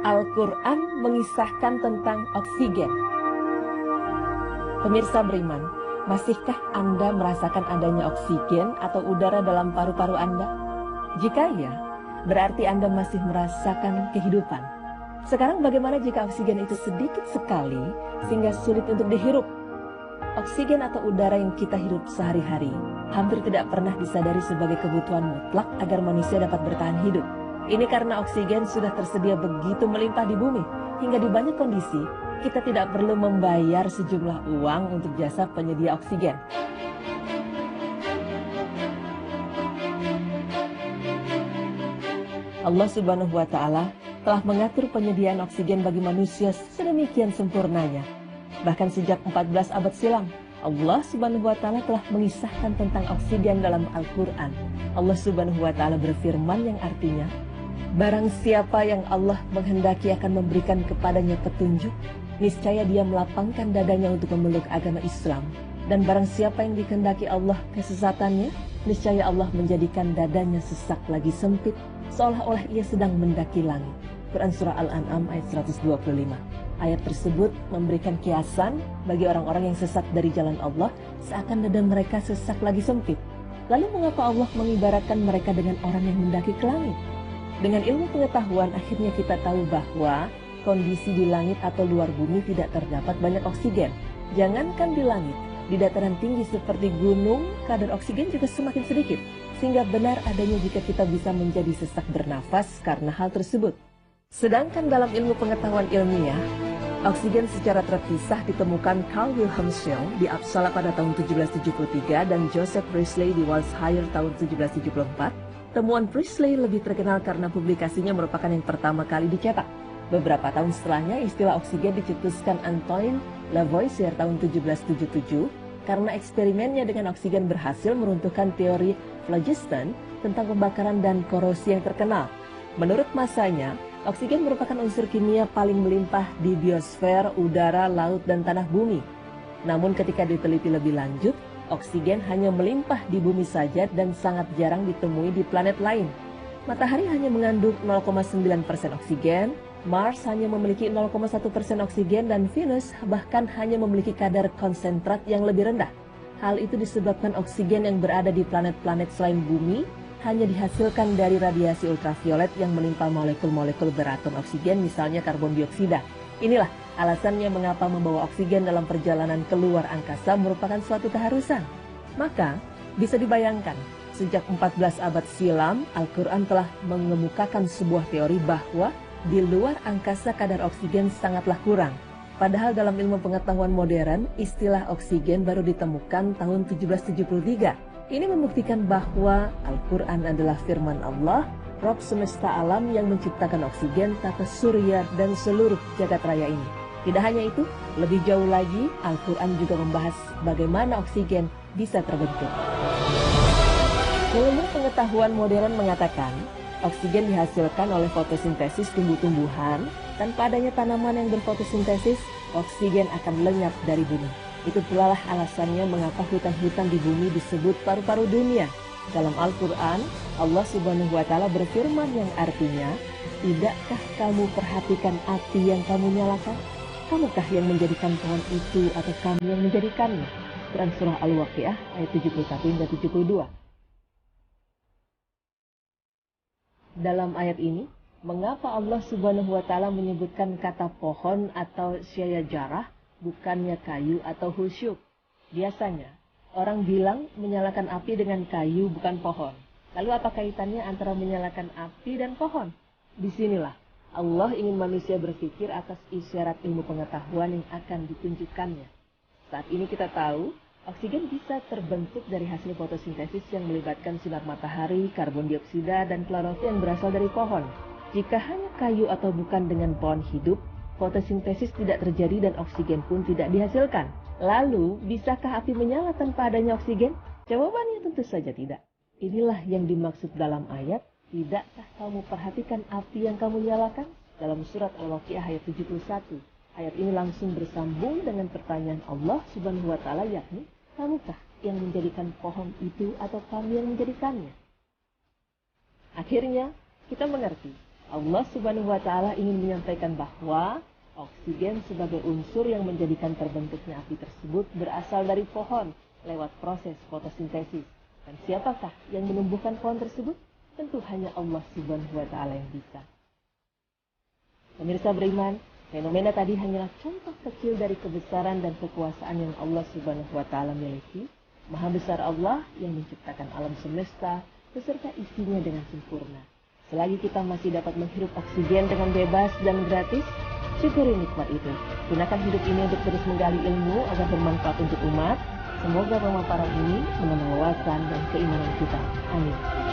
Al-Quran mengisahkan tentang oksigen. Pemirsa beriman, masihkah Anda merasakan adanya oksigen atau udara dalam paru-paru Anda? Jika iya, berarti Anda masih merasakan kehidupan. Sekarang bagaimana jika oksigen itu sedikit sekali sehingga sulit untuk dihirup? Oksigen atau udara yang kita hirup sehari-hari hampir tidak pernah disadari sebagai kebutuhan mutlak agar manusia dapat bertahan hidup. Ini karena oksigen sudah tersedia begitu melimpah di bumi, hingga di banyak kondisi kita tidak perlu membayar sejumlah uang untuk jasa penyedia oksigen. Allah Subhanahu wa Ta'ala telah mengatur penyediaan oksigen bagi manusia sedemikian sempurnanya. Bahkan sejak 14 abad silam, Allah Subhanahu wa Ta'ala telah mengisahkan tentang oksigen dalam Al-Quran. Allah Subhanahu wa Ta'ala berfirman yang artinya, barang siapa yang Allah menghendaki akan memberikan kepadanya petunjuk, niscaya dia melapangkan dadanya untuk memeluk agama Islam. Dan barang siapa yang dikehendaki Allah kesesatannya, niscaya Allah menjadikan dadanya sesak lagi sempit, seolah-olah ia sedang mendaki langit. Quran Surah Al-An'am ayat 125. Ayat tersebut memberikan kiasan bagi orang-orang yang sesat dari jalan Allah, seakan dada mereka sesak lagi sempit. Lalu mengapa Allah mengibaratkan mereka dengan orang yang mendaki ke langit? Dengan ilmu pengetahuan akhirnya kita tahu bahwa kondisi di langit atau luar bumi tidak terdapat banyak oksigen. Jangankan di langit, di dataran tinggi seperti gunung, kadar oksigen juga semakin sedikit. Sehingga benar adanya jika kita bisa menjadi sesak bernafas karena hal tersebut. Sedangkan dalam ilmu pengetahuan ilmiah, oksigen secara terpisah ditemukan Carl Wilhelm Scheele di Uppsala pada tahun 1773 dan Joseph Priestley di Wiltshire tahun 1774. Temuan Priestley lebih terkenal karena publikasinya merupakan yang pertama kali dicetak. Beberapa tahun setelahnya, istilah oksigen dicetuskan Antoine Lavoisier tahun 1777 karena eksperimennya dengan oksigen berhasil meruntuhkan teori phlogiston tentang pembakaran dan korosi yang terkenal. Menurut masanya, oksigen merupakan unsur kimia paling melimpah di biosfer, udara, laut, dan tanah bumi. Namun ketika diteliti lebih lanjut, oksigen hanya melimpah di bumi saja dan sangat jarang ditemui di planet lain. Matahari hanya mengandung 0,9% oksigen, Mars hanya memiliki 0,1% oksigen, dan Venus bahkan hanya memiliki kadar konsentrat yang lebih rendah. Hal itu disebabkan oksigen yang berada di planet-planet selain bumi hanya dihasilkan dari radiasi ultraviolet yang menimpa molekul-molekul beratom oksigen, misalnya karbon dioksida. Inilah alasannya mengapa membawa oksigen dalam perjalanan keluar angkasa merupakan suatu keharusan. Maka, bisa dibayangkan, sejak 14 abad silam, Al-Quran telah mengemukakan sebuah teori bahwa di luar angkasa kadar oksigen sangatlah kurang. Padahal dalam ilmu pengetahuan modern, istilah oksigen baru ditemukan tahun 1773. Ini membuktikan bahwa Al-Quran adalah firman Allah, Rob semesta alam yang menciptakan oksigen, tata surya, dan seluruh jagat raya ini. Tidak hanya itu, lebih jauh lagi, Al-Quran juga membahas bagaimana oksigen bisa terbentuk. Ilmu pengetahuan modern mengatakan, oksigen dihasilkan oleh fotosintesis tumbuh-tumbuhan. Tanpa adanya tanaman yang berfotosintesis, oksigen akan lenyap dari bumi. Itu pula lah alasannya mengapa hutan-hutan di bumi disebut paru-paru dunia. Dalam Al-Quran, Allah Subhanahu wa Ta'ala berfirman yang artinya, tidakkah kamu perhatikan api yang kamu nyalakan? Kamukah yang menjadikan pohon itu atau kami yang menjadikannya? Quran Surah Al-Waqiah ayat 71 hingga 72. Dalam ayat ini, mengapa Allah Subhanahu wa Ta'ala menyebutkan kata pohon atau syajarah, bukannya kayu atau husyuk? Biasanya, orang bilang menyalakan api dengan kayu bukan pohon. Lalu apa kaitannya antara menyalakan api dan pohon? Disinilah Allah ingin manusia berpikir atas isyarat ilmu pengetahuan yang akan ditunjukkannya. Saat ini kita tahu, oksigen bisa terbentuk dari hasil fotosintesis yang melibatkan sinar matahari, karbon dioksida, dan klorofil yang berasal dari pohon. Jika hanya kayu atau bukan dengan pohon hidup, fotosintesis tidak terjadi dan oksigen pun tidak dihasilkan. Lalu, bisakah api menyala tanpa adanya oksigen? Jawabannya tentu saja tidak. Inilah yang dimaksud dalam ayat, tidakkah kamu perhatikan api yang kamu nyalakan? Dalam surat Al-Waqiah ayat 71. Ayat ini langsung bersambung dengan pertanyaan Allah Subhanahu wa Ta'ala, yakni, kamukah yang menjadikan pohon itu atau kami yang menjadikannya? Akhirnya, kita mengerti Allah Subhanahu wa Ta'ala ingin menyampaikan bahwa oksigen sebagai unsur yang menjadikan terbentuknya api tersebut berasal dari pohon lewat proses fotosintesis. Dan siapakah yang menumbuhkan pohon tersebut? Tentu hanya Allah Subhanahu wa Ta'ala yang bisa. Pemirsa beriman, fenomena tadi hanyalah contoh kecil dari kebesaran dan kekuasaan yang Allah Subhanahu wa Ta'ala miliki. Maha besar Allah yang menciptakan alam semesta beserta isinya dengan sempurna. Selagi kita masih dapat menghirup oksigen dengan bebas dan gratis, syukuri nikmat itu. Gunakan hidup ini untuk terus menggali ilmu agar bermanfaat untuk umat. Semoga pemaparan ini menambah wawasan dan keimanan kita. Amin.